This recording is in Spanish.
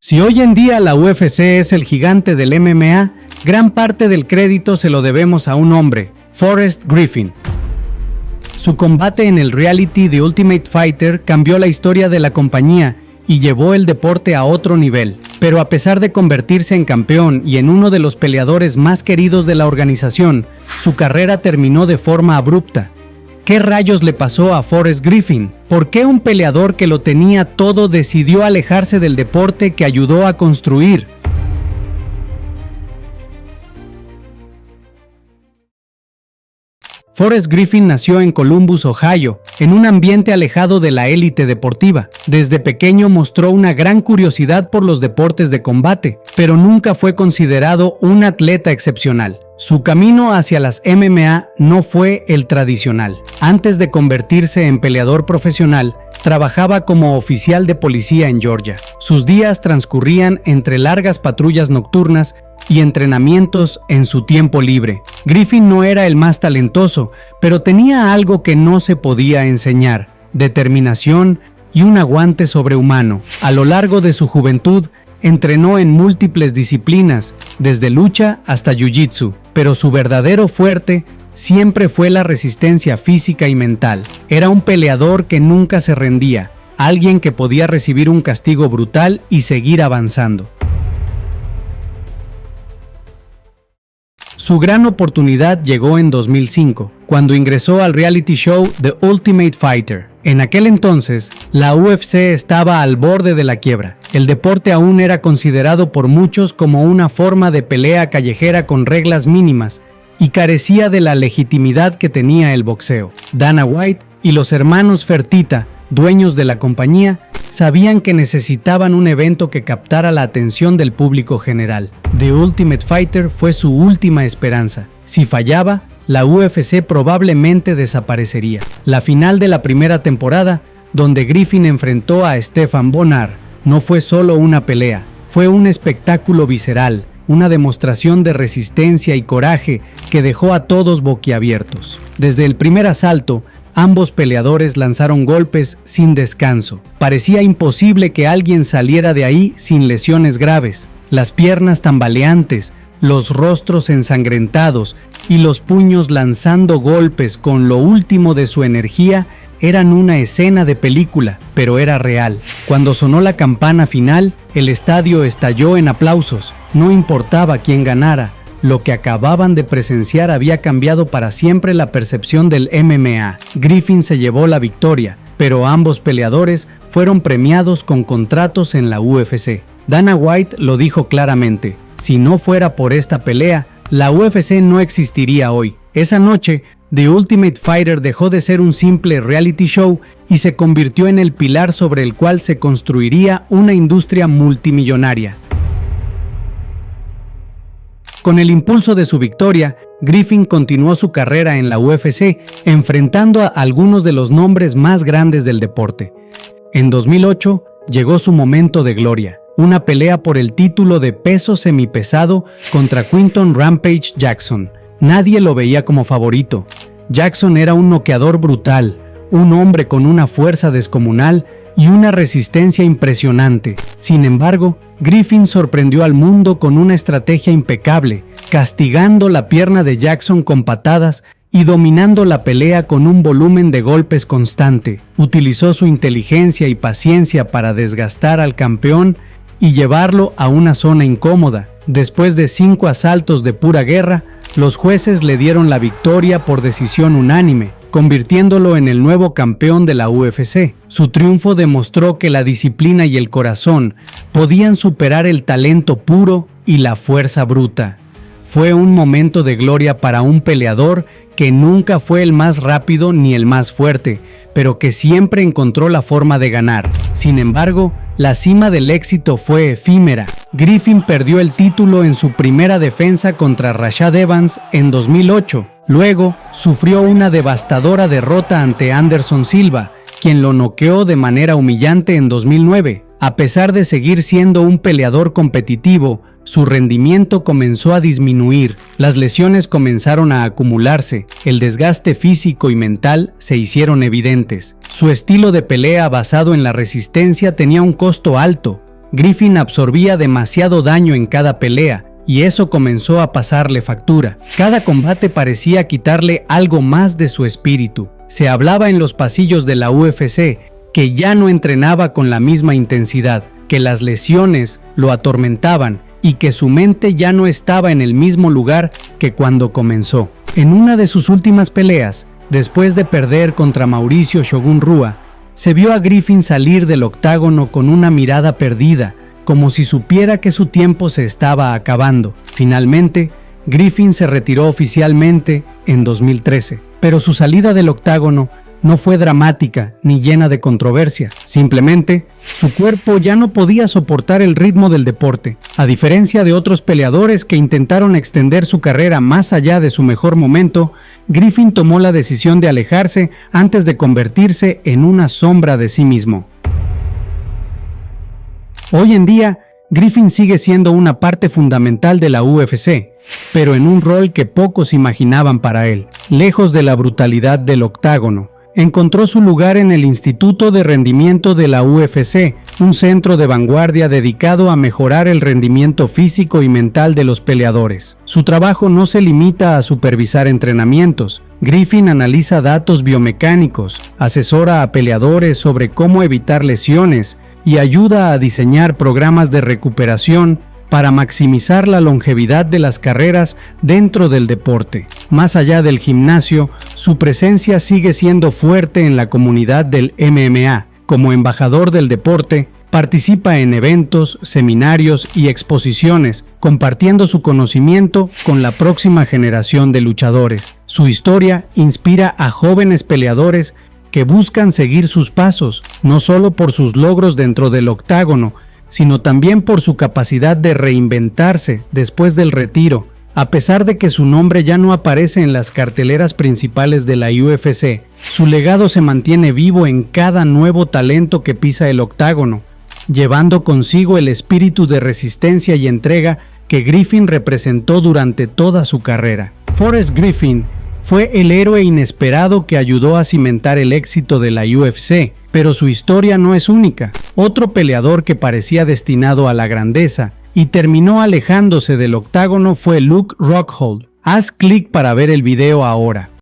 Si hoy en día la UFC es el gigante del MMA, gran parte del crédito se lo debemos a un hombre, Forrest Griffin. Su combate en el reality The Ultimate Fighter cambió la historia de la compañía y llevó el deporte a otro nivel. Pero a pesar de convertirse en campeón y en uno de los peleadores más queridos de la organización, su carrera terminó de forma abrupta. ¿Qué rayos le pasó a Forrest Griffin? ¿Por qué un peleador que lo tenía todo decidió alejarse del deporte que ayudó a construir? Forrest Griffin nació en Columbus, Ohio, en un ambiente alejado de la élite deportiva. Desde pequeño mostró una gran curiosidad por los deportes de combate, pero nunca fue considerado un atleta excepcional. Su camino hacia las MMA no fue el tradicional. Antes de convertirse en peleador profesional, trabajaba como oficial de policía en Georgia. Sus días transcurrían entre largas patrullas nocturnas y entrenamientos en su tiempo libre. Griffin no era el más talentoso, pero tenía algo que no se podía enseñar: determinación y un aguante sobrehumano. A lo largo de su juventud, entrenó en múltiples disciplinas, desde lucha hasta jiu-jitsu, pero su verdadero fuerte siempre fue la resistencia física y mental. Era un peleador que nunca se rendía, alguien que podía recibir un castigo brutal y seguir avanzando. Su gran oportunidad llegó en 2005, cuando ingresó al reality show The Ultimate Fighter. En aquel entonces, la UFC estaba al borde de la quiebra. El deporte aún era considerado por muchos como una forma de pelea callejera con reglas mínimas y carecía de la legitimidad que tenía el boxeo. Dana White y los hermanos Fertitta, dueños de la compañía, sabían que necesitaban un evento que captara la atención del público general. The Ultimate Fighter fue su última esperanza. Si fallaba, la UFC probablemente desaparecería. La final de la primera temporada, donde Griffin enfrentó a Stephan Bonnar, no fue solo una pelea, fue un espectáculo visceral, una demostración de resistencia y coraje que dejó a todos boquiabiertos. Desde el primer asalto, ambos peleadores lanzaron golpes sin descanso. Parecía imposible que alguien saliera de ahí sin lesiones graves. Las piernas tambaleantes, los rostros ensangrentados y los puños lanzando golpes con lo último de su energía eran una escena de película, pero era real. Cuando sonó la campana final, el estadio estalló en aplausos. No importaba quién ganara. Lo que acababan de presenciar había cambiado para siempre la percepción del MMA. Griffin se llevó la victoria, pero ambos peleadores fueron premiados con contratos en la UFC. Dana White lo dijo claramente: si no fuera por esta pelea, la UFC no existiría hoy. Esa noche, The Ultimate Fighter dejó de ser un simple reality show y se convirtió en el pilar sobre el cual se construiría una industria multimillonaria. Con el impulso de su victoria, Griffin continuó su carrera en la UFC, enfrentando a algunos de los nombres más grandes del deporte. En 2008, llegó su momento de gloria, una pelea por el título de peso semipesado contra Quinton Rampage Jackson. Nadie lo veía como favorito. Jackson era un noqueador brutal, un hombre con una fuerza descomunal y una resistencia impresionante. Sin embargo, Griffin sorprendió al mundo con una estrategia impecable, castigando la pierna de Jackson con patadas y dominando la pelea con un volumen de golpes constante. Utilizó su inteligencia y paciencia para desgastar al campeón y llevarlo a una zona incómoda. Después de 5 asaltos de pura guerra, los jueces le dieron la victoria por decisión unánime, convirtiéndolo en el nuevo campeón de la UFC. Su triunfo demostró que la disciplina y el corazón podían superar el talento puro y la fuerza bruta. Fue un momento de gloria para un peleador que nunca fue el más rápido ni el más fuerte, pero que siempre encontró la forma de ganar. Sin embargo, la cima del éxito fue efímera. Griffin perdió el título en su primera defensa contra Rashad Evans en 2008. Luego, sufrió una devastadora derrota ante Anderson Silva, quien lo noqueó de manera humillante en 2009. A pesar de seguir siendo un peleador competitivo, su rendimiento comenzó a disminuir, las lesiones comenzaron a acumularse, el desgaste físico y mental se hicieron evidentes. Su estilo de pelea basado en la resistencia tenía un costo alto. Griffin absorbía demasiado daño en cada pelea, y eso comenzó a pasarle factura. Cada combate parecía quitarle algo más de su espíritu. Se hablaba en los pasillos de la UFC que ya no entrenaba con la misma intensidad, que las lesiones lo atormentaban y que su mente ya no estaba en el mismo lugar que cuando comenzó. En una de sus últimas peleas, después de perder contra Mauricio Shogun Rua, se vio a Griffin salir del octágono con una mirada perdida, como si supiera que su tiempo se estaba acabando. Finalmente, Griffin se retiró oficialmente en 2013, pero su salida del octágono no fue dramática ni llena de controversia. Simplemente, su cuerpo ya no podía soportar el ritmo del deporte. A diferencia de otros peleadores que intentaron extender su carrera más allá de su mejor momento, Griffin tomó la decisión de alejarse antes de convertirse en una sombra de sí mismo. Hoy en día, Griffin sigue siendo una parte fundamental de la UFC, pero en un rol que pocos imaginaban para él. Lejos de la brutalidad del octágono, encontró su lugar en el Instituto de Rendimiento de la UFC, un centro de vanguardia dedicado a mejorar el rendimiento físico y mental de los peleadores. Su trabajo no se limita a supervisar entrenamientos. Griffin analiza datos biomecánicos, asesora a peleadores sobre cómo evitar lesiones y ayuda a diseñar programas de recuperación para maximizar la longevidad de las carreras dentro del deporte. Más allá del gimnasio, su presencia sigue siendo fuerte en la comunidad del MMA. Como embajador del deporte, participa en eventos, seminarios y exposiciones, compartiendo su conocimiento con la próxima generación de luchadores. Su historia inspira a jóvenes peleadores que buscan seguir sus pasos, no solo por sus logros dentro del octágono, sino también por su capacidad de reinventarse después del retiro. A pesar de que su nombre ya no aparece en las carteleras principales de la UFC, su legado se mantiene vivo en cada nuevo talento que pisa el octágono, llevando consigo el espíritu de resistencia y entrega que Griffin representó durante toda su carrera. Forrest Griffin fue el héroe inesperado que ayudó a cimentar el éxito de la UFC, pero su historia no es única. Otro peleador que parecía destinado a la grandeza y terminó alejándose del octágono fue Luke Rockhold. Haz clic para ver el video ahora.